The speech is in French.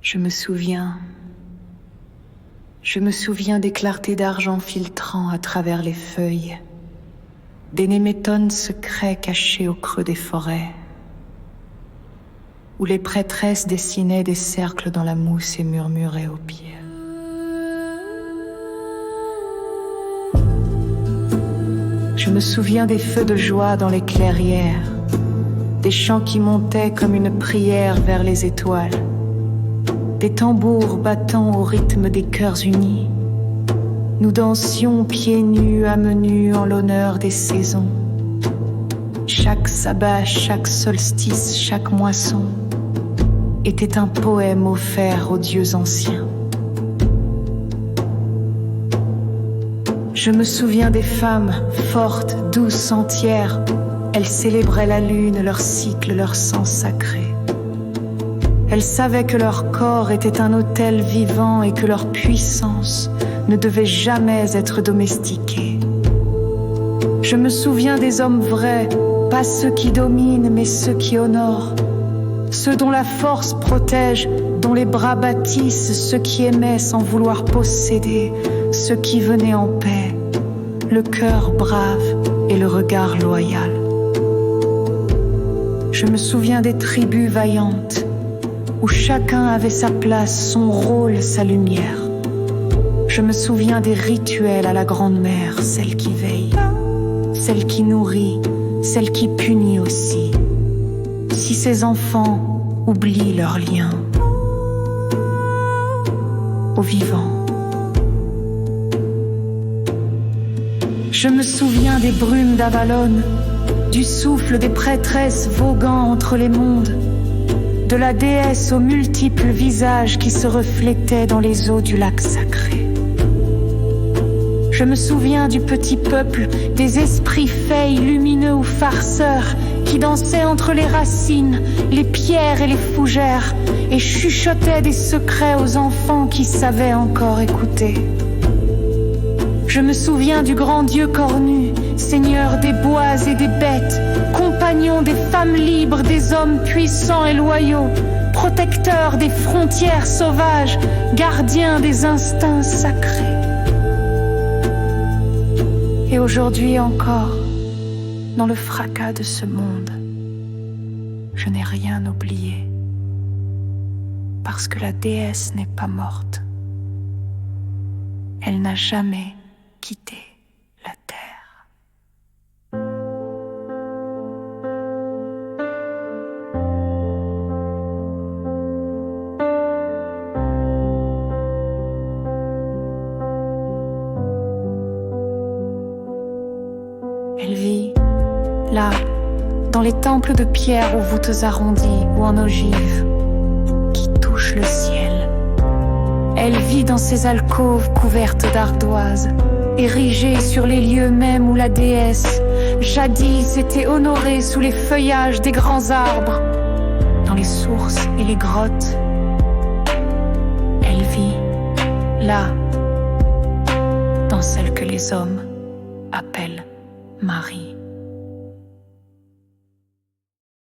Je me souviens des clartés d'argent filtrant à travers les feuilles, des némétones secrets cachés au creux des forêts, où les prêtresses dessinaient des cercles dans la mousse et murmuraient aux pieds. Je me souviens des feux de joie dans les clairières, des chants qui montaient comme une prière vers les étoiles, des tambours battant au rythme des cœurs unis. Nous dansions pieds nus à menu en l'honneur des saisons. Chaque sabbat, chaque solstice, chaque moisson était un poème offert aux dieux anciens. Je me souviens des femmes fortes, douces, entières. Elles célébraient la lune, leur cycle, leur sang sacré. Elles savaient que leur corps était un autel vivant et que leur puissance ne devait jamais être domestiquée. Je me souviens des hommes vrais, pas ceux qui dominent, mais ceux qui honorent, ceux dont la force protège, dont les bras bâtissent, ceux qui aimaient sans vouloir posséder, ceux qui venaient en paix, le cœur brave et le regard loyal. Je me souviens des tribus vaillantes, où chacun avait sa place, son rôle, sa lumière. Je me souviens des rituels à la grande-mère, celle qui veille, celle qui nourrit, celle qui punit aussi. Si ces enfants oublient leurs liens aux vivants. Je me souviens des brumes d'Avalon, du souffle des prêtresses voguant entre les mondes, de la déesse aux multiples visages qui se reflétaient dans les eaux du lac sacré. Je me souviens du petit peuple, des esprits faits, lumineux ou farceurs, qui dansaient entre les racines, les pierres et les fougères, et chuchotaient des secrets aux enfants qui savaient encore écouter. Je me souviens du grand Dieu cornu, seigneur des bois et des bêtes, compagnon des femmes libres, des hommes puissants et loyaux, protecteur des frontières sauvages, gardien des instincts sacrés. Et aujourd'hui encore, dans le fracas de ce monde, je n'ai rien oublié, parce que la déesse n'est pas morte. Elle n'a jamais quitté la terre. Elle vit là, dans les temples de pierre aux voûtes arrondies ou en ogive, qui touchent le ciel. Elle vit dans ces alcôves couvertes d'ardoises, érigée sur les lieux mêmes où la déesse, jadis, était honorée sous les feuillages des grands arbres, dans les sources et les grottes. Elle vit là, dans celle que les hommes appellent Marie.